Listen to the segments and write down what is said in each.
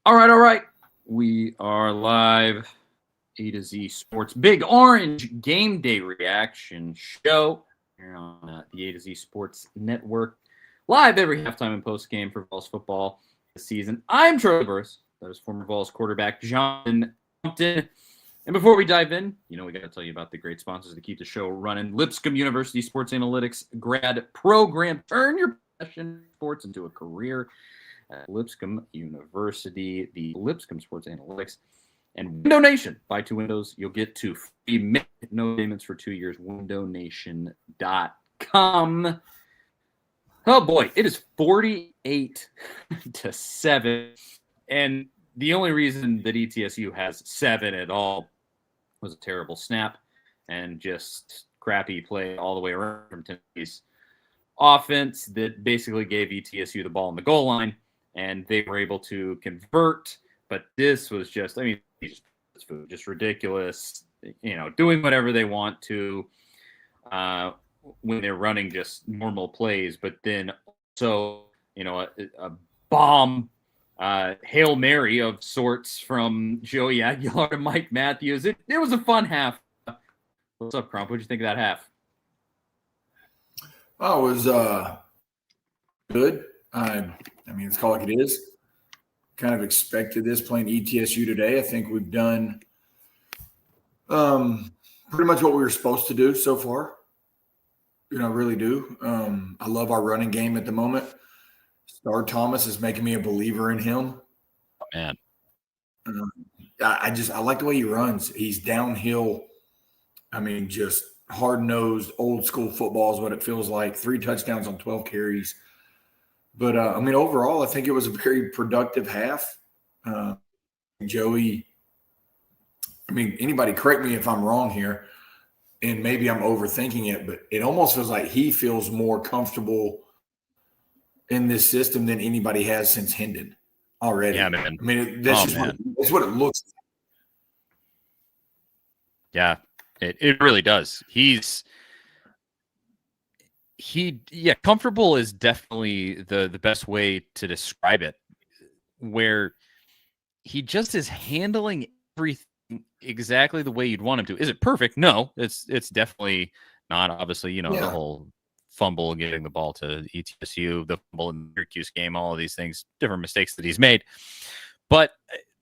All right. We are live. A to Z Sports Big Orange Game Day Reaction Show here on the A to Z Sports Network. Live every halftime and post game for Vols football this season. I'm Charlie Burris. That is former Vols quarterback John Compton. And before we dive in, we got to tell you about the great sponsors that keep the show running. Lipscomb University Sports Analytics grad program. Turn your passion in sports into a career at Lipscomb University. The Lipscomb Sports Analytics and Window Nation. Buy 2 windows, you'll get 2 free. No payments for 2 years. WindowNation.com. Oh boy, it is 48-7, and the only reason that ETSU has 7 at all was a terrible snap and just crappy play all the way around from Tennessee's offense that basically gave ETSU the ball on the goal line, and they were able to convert. But this was just ridiculous, doing whatever they want to when they're running just normal plays. But then also, a bomb Hail Mary of sorts from Joey Aguilar to Mike Matthews. It was a fun half. What's up, Crump? What'd you think of that half? Oh, it was good. I mean, let's call it like it is. Kind of expected this playing ETSU today. I think we've done pretty much what we were supposed to do so far. I really do. I love our running game at the moment. Star Thomas is making me a believer in him. Oh, man. I like the way he runs. He's downhill. I mean, just hard-nosed, old-school football is what it feels like. 3 touchdowns on 12 carries. But, overall, I think it was a very productive half. Joey, anybody correct me if I'm wrong here, and maybe I'm overthinking it, but it almost feels like he feels more comfortable in this system than anybody has since Hendon already. Yeah, man. That's what it looks like. Yeah, it really does. Comfortable is definitely the best way to describe it, where he just is handling everything exactly the way you'd want him to. Is it perfect? No, it's definitely not. Obviously, the whole fumble getting the ball to ETSU, the fumble in the Syracuse game, all of these things, different mistakes that he's made. But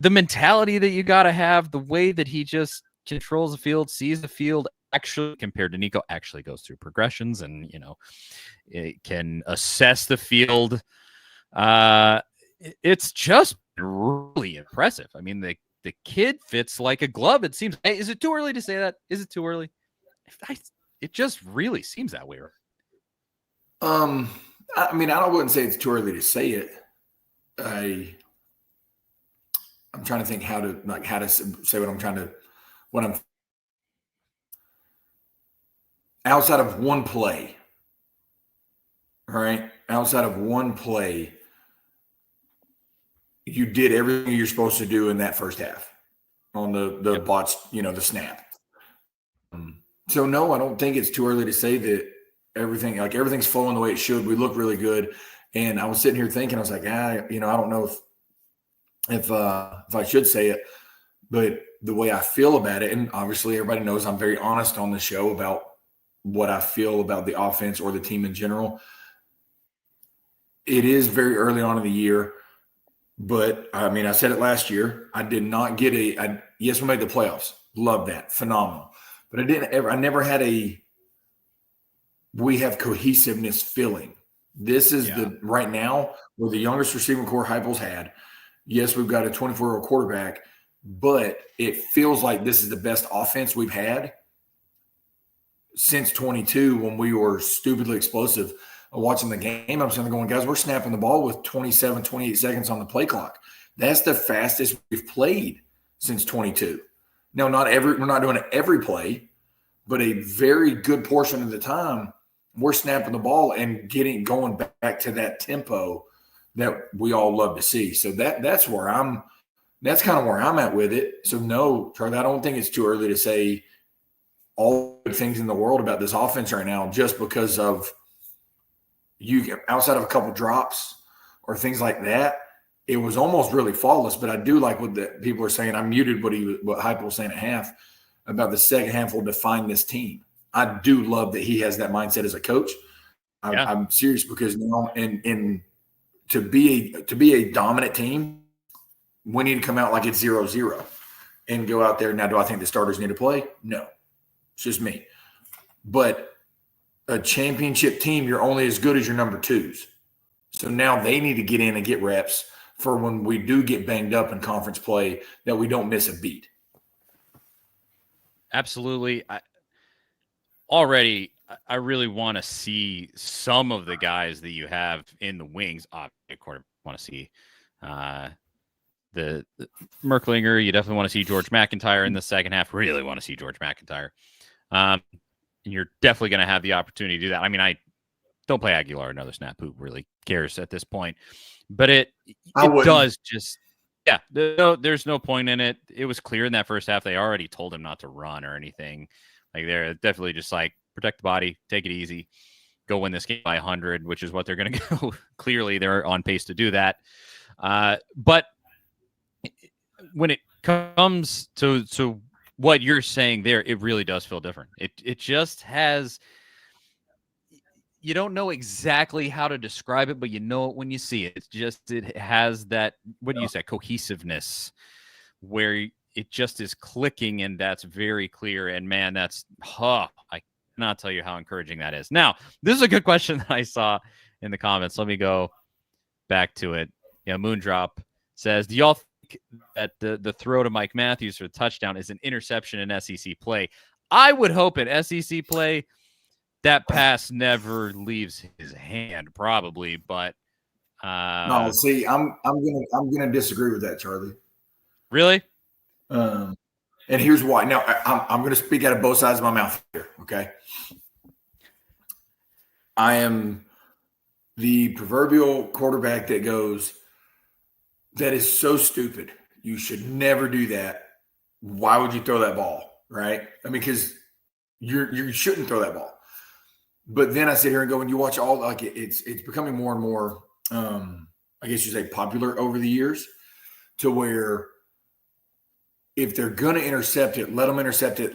the mentality that you got to have, the way that he just controls the field, sees the field, actually compared to Nico, actually goes through progressions and, it can assess the field. It's just really impressive. I mean, the kid fits like a glove, it seems. Hey, is it too early to say that? Is it too early? It just really seems that way. I wouldn't say it's too early to say it. I'm trying to think how to say what I'm outside of one play. All right. Outside of one play, you did everything you're supposed to do in that first half on the bots, the snap. So no, I don't think it's too early to say that everything's flowing the way it should. We look really good. And I was sitting here thinking, I was like, I don't know if I should say it, but the way I feel about it, and obviously everybody knows I'm very honest on the show about what I feel about the offense or the team in general. It is very early on in the year, but I said it last year. I did not get yes, we made the playoffs. Love that. Phenomenal. But I never had we have cohesiveness feeling. This is right now we're the youngest receiving core Heupel's had. Yes, we've got a 24-year-old quarterback, but it feels like this is the best offense we've had since 22 when we were stupidly explosive. Watching the game, I'm sitting there going, guys, we're snapping the ball with 27, 28 seconds on the play clock. That's the fastest we've played since 22. Now, we're not doing it every play, but a very good portion of the time, we're snapping the ball and going back to that tempo that we all love to see. So that's kind of where I'm at with it. So no, Charlie, I don't think it's too early to say all the things in the world about this offense right now, just because of outside of a couple drops or things like that. it was almost really flawless. But I do like what the people are saying. I muted what Heupel was saying at half about the second half will define this team. I do love that he has that mindset as a coach. I'm serious because now in to be a dominant team, we need to come out like it's 0-0 and go out there. Now, do I think the starters need to play? No, it's just me. But a championship team, you're only as good as your number twos. So now they need to get in and get reps for when we do get banged up in conference play, that we don't miss a beat. Absolutely. I really want to see some of the guys that you have in the wings. Obviously, I want to see the Merklinger. You definitely want to see George McIntyre in the second half. Really want to see George McIntyre. And you're definitely going to have the opportunity to do that. I mean, I don't play Aguilar another snap. Who really cares at this point? But it does just, there's no point in it. It was clear in that first half. They already told him not to run or anything. Like, they're definitely just like, protect the body, take it easy, go win this game by 100, which is what they're going to go. Clearly, they're on pace to do that. But when it comes to what you're saying there, it really does feel different. It just has, you don't know exactly how to describe it, but you know it when you see it. It has that, what do you say, cohesiveness, where it just is clicking, and that's very clear. And man, that's, I cannot tell you how encouraging that is. Now, this is a good question that I saw in the comments. Let me go back to it. Moondrop says, do y'all think that the throw to Mike Matthews for the touchdown is an interception in SEC play? I would hope in SEC play that pass never leaves his hand, probably, but no. See, I'm gonna disagree with that, Charlie. Really? And here's why. Now, I'm going to speak out of both sides of my mouth here. Okay, I am the proverbial quarterback that goes, "That is so stupid. You should never do that. Why would you throw that ball?" Right? I mean, because you shouldn't throw that ball. But then I sit here and go, and you watch all, like, it's becoming more and more, I guess you say, popular over the years, to where if they're going to intercept it, let them intercept it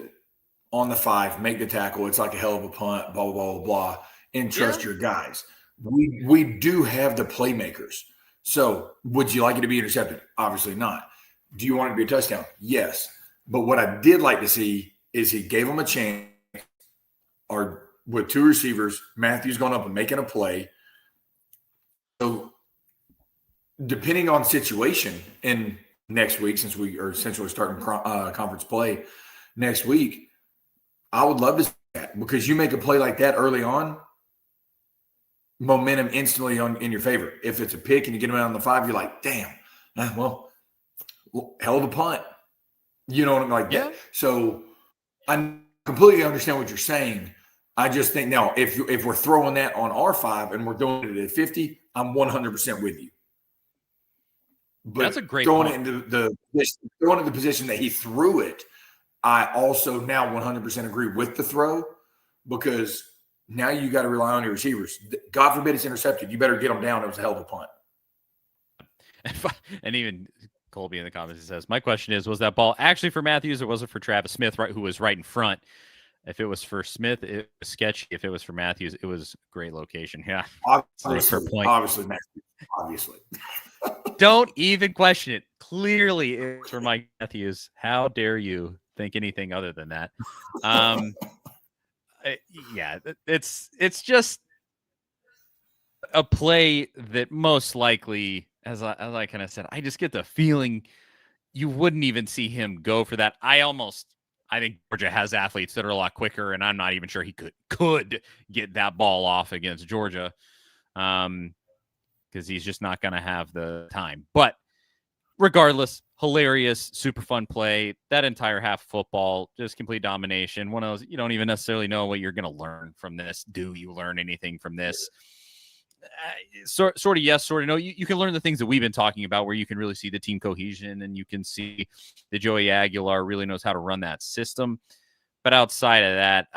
on the 5, make the tackle. It's like a hell of a punt, blah, blah, blah, blah, blah, and trust your guys. We do have the playmakers. So would you like it to be intercepted? Obviously not. Do you want it to be a touchdown? Yes. But what I did like to see is he gave them a chance, or with 2 receivers, Matthews going up and making a play. So depending on situation in next week, since we are essentially starting conference play next week, I would love to see that, because you make a play like that early on, momentum instantly in your favor. If it's a pick and you get them out on the 5, you're like, damn, well, hell of a punt. You know what I mean? Like that. So I completely understand what you're saying. I just think now, if we're throwing that on our 5 and we're doing it at 50, I'm 100% with you. But that's a great throwing point. it into the position that he threw it, I also now 100% agree with the throw, because now you got to rely on your receivers. God forbid it's intercepted. You better get them down. It was a hell of a punt. And even Colby in the comments says, my question is, was that ball actually for Matthews, or was it for Travis Smith, right, who was right in front? If it was for Smith, it was sketchy. If it was for Matthews, it was great location. Yeah. Obviously, Matthews. Obviously. Don't even question it. Clearly, it's for Mike Matthews. How dare you think anything other than that? Yeah, it's just a play that most likely, as I kind of said, I just get the feeling you wouldn't even see him go for that. I think Georgia has athletes that are a lot quicker, and I'm not even sure he could get that ball off against Georgia, because he's just not going to have the time. But regardless, hilarious, super fun play. That entire half of football, just complete domination. One of those, you don't even necessarily know what you're going to learn from this. Do you learn anything from this? Sort of yes, sort of no. You can learn the things that we've been talking about, where you can really see the team cohesion, and you can see that Joey Aguilar really knows how to run that system. But outside of that,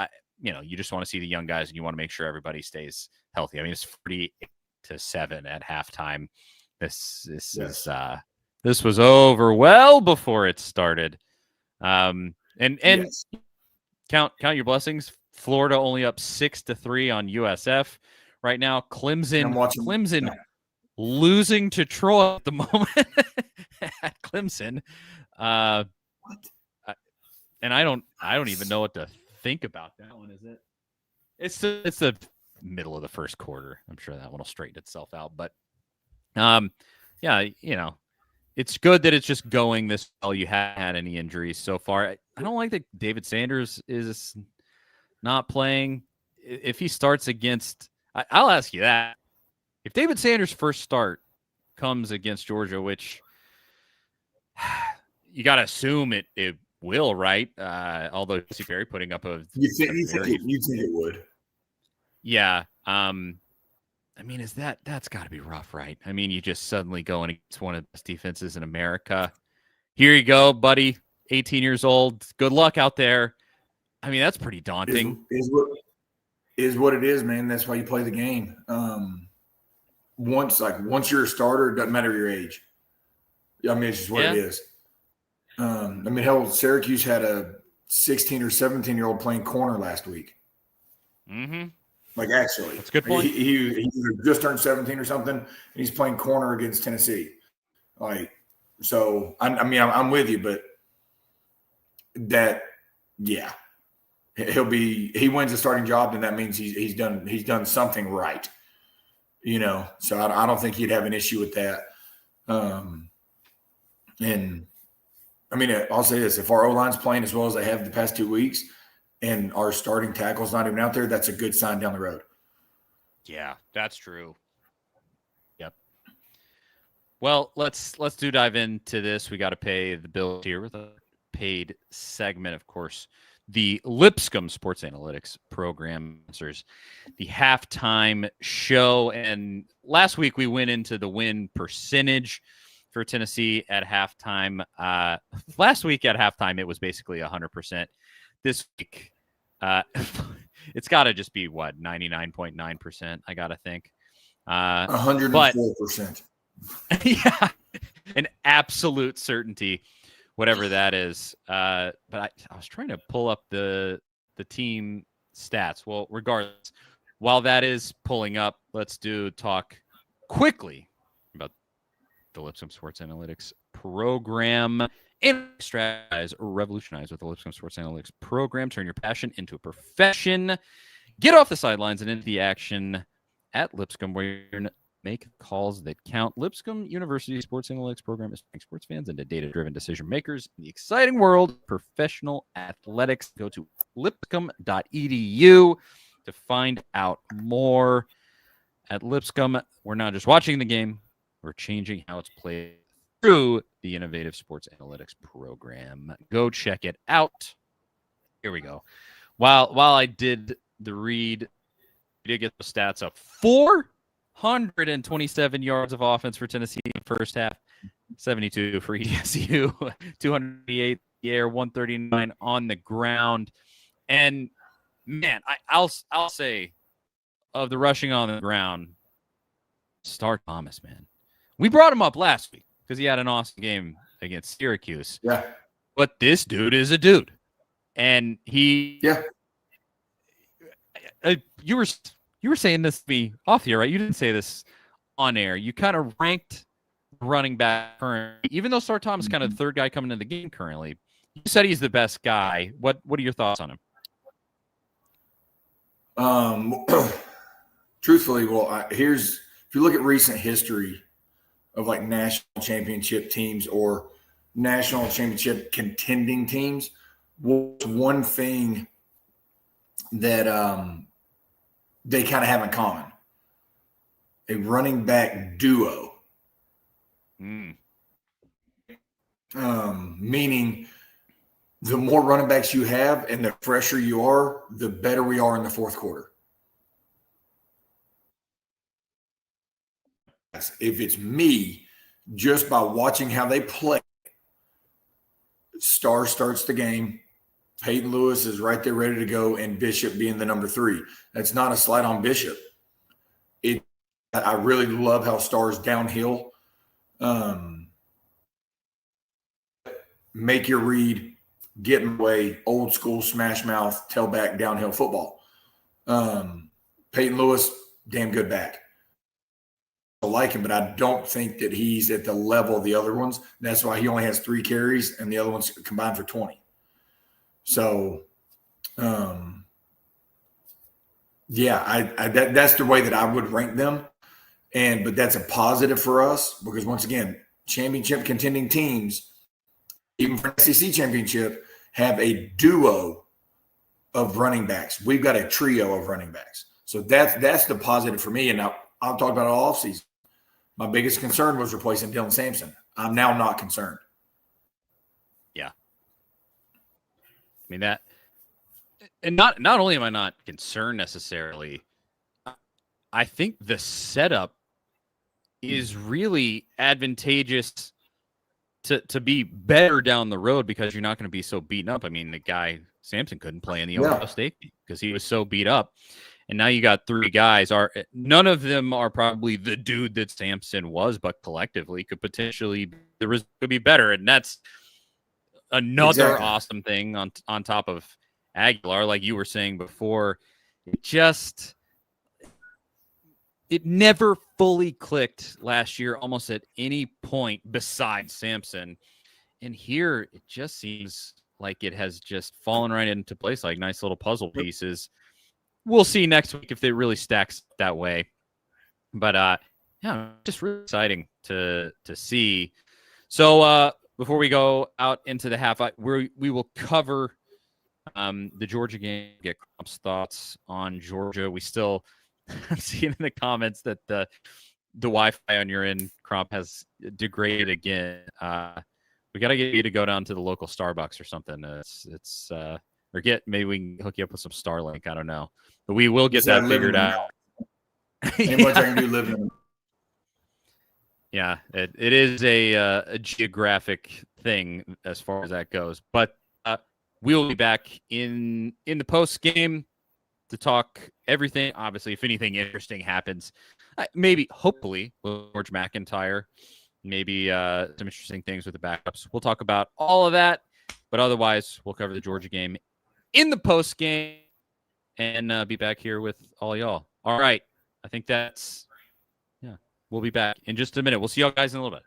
you just want to see the young guys, and you want to make sure everybody stays healthy. I mean, it's 48-7 at halftime. This Yes. is this was over well before it started. And Yes. count your blessings. Florida only up 6-3 on USF right now. Clemson losing to Troy at the moment at Clemson. What? And I don't even know what to think about that one. Is it? It's the middle of the first quarter. I'm sure that one will straighten itself out. But yeah, it's good that it's just going this well. You haven't had any injuries so far. I don't like that David Sanders is not playing. If he starts against, I'll ask you that. If David Sanders' first start comes against Georgia, which you got to assume it will, right? Although Jesse Perry putting up you think it would? Yeah. I mean, that's got to be rough, right? I mean, you just suddenly going against one of the best defenses in America. Here you go, buddy. 18 years old. Good luck out there. I mean, that's pretty daunting. Is what it is, man. That's why you play the game. Once you're a starter, it doesn't matter your age. I mean, it's just what it is. I mean, hell, Syracuse had a 16 or 17-year-old playing corner last week. Mm-hmm. Like, actually. That's a good point. He just turned 17 or something, and he's playing corner against Tennessee. Like, so, I'm with you, but yeah. He wins a starting job, then that means he's done something right. So I don't think he'd have an issue with that. And I mean, I'll say this: if our O-line's playing as well as they have the past 2 weeks, and our starting tackle's not even out there, that's a good sign down the road. Yeah, that's true. Yep. Well, let's dive into this. We got to pay the bill here with a paid segment, of course. The Lipscomb Sports Analytics program answers the halftime show. And last week we went into the win percentage for Tennessee at halftime. Last week at halftime, it was basically 100%. This week, it's got to just be, 99.9%, I got to think. 104%. Yeah, an absolute certainty. Whatever that is. But I was trying to pull up the team stats. Well, regardless, while that is pulling up, let's talk quickly about the Lipscomb Sports Analytics program. And revolutionize with the Lipscomb Sports Analytics program. Turn your passion into a profession. Get off the sidelines and into the action at Lipscomb, where you're going to make calls that count. Lipscomb University Sports Analytics program is turning sports fans into data-driven decision makers in the exciting world of professional athletics. Go to lipscomb.edu to find out more. At Lipscomb, we're not just watching the game, we're changing how it's played through the innovative sports analytics program. Go check it out. Here we go. While I did the read, we did get the stats up. 427 yards of offense for Tennessee in the first half, 72 for ETSU, 288 in the air, 139 on the ground. And man, I'll say, of the rushing on the ground, Star Thomas, man. We brought him up last week because he had an awesome game against Syracuse. Yeah. But this dude is a dude. And he you were saying this to me off here, right? You didn't say this on air. You kind of ranked running back currently, even though Star Thomas is kind of the third guy coming into the game currently. You said he's the best guy. What are your thoughts on him? Truthfully, if you look at recent history of like national championship teams or national championship contending teams, what's one thing that they kind of have in common? A running back duo. Meaning the more running backs you have and the fresher you are, the better we are in the fourth quarter. If it's me, just by watching how they play, Star starts the game, Peyton Lewis is right there ready to go, and Bishop being the number 3. That's not a slight on Bishop. I really love how Star's downhill. Make your read, get in the way, old school smash mouth, tailback, downhill football. Peyton Lewis, damn good back. I like him, but I don't think that he's at the level of the other ones. That's why he only has 3 carries and the other ones combined for 20. So, that's the way that I would rank them. But that's a positive for us because once again, championship contending teams, even for SEC championship, have a duo of running backs. We've got a trio of running backs. So that's the positive for me. And I'll talk about it all offseason. My biggest concern was replacing Dylan Sampson. I'm now not concerned. Yeah. I mean that, and not only am I not concerned necessarily, I think the setup is really advantageous to be better down the road because you're not going to be so beaten up. I mean, the guy Sampson couldn't play in the Ohio State because he was so beat up. And now you got 3 guys. None of them are probably the dude that Sampson was, but collectively could potentially the result could be better. And that's another awesome thing on top of Aguilar, like you were saying before. It never fully clicked last year, almost at any point besides Sampson. And here it just seems like it has just fallen right into place, like nice little puzzle pieces. We'll see next week if it really stacks that way. But just really exciting to see. So before we go out into the half, we will cover the Georgia game, get Crump's thoughts on Georgia. We still I'm seeing in the comments that the Wi-Fi on your end, Crump, has degraded again. We got to get you to go down to the local Starbucks or something. Or maybe we can hook you up with some Starlink. I don't know. But we will get that figured out. Ain't much I can do living in. Yeah, it is a geographic thing as far as that goes. But we'll be back in the post game to talk everything. Obviously, if anything interesting happens, hopefully, with George McIntyre, maybe some interesting things with the backups. We'll talk about all of that. But otherwise, we'll cover the Georgia game in the post game and be back here with all y'all. All right. I think we'll be back in just a minute. We'll see y'all guys in a little bit.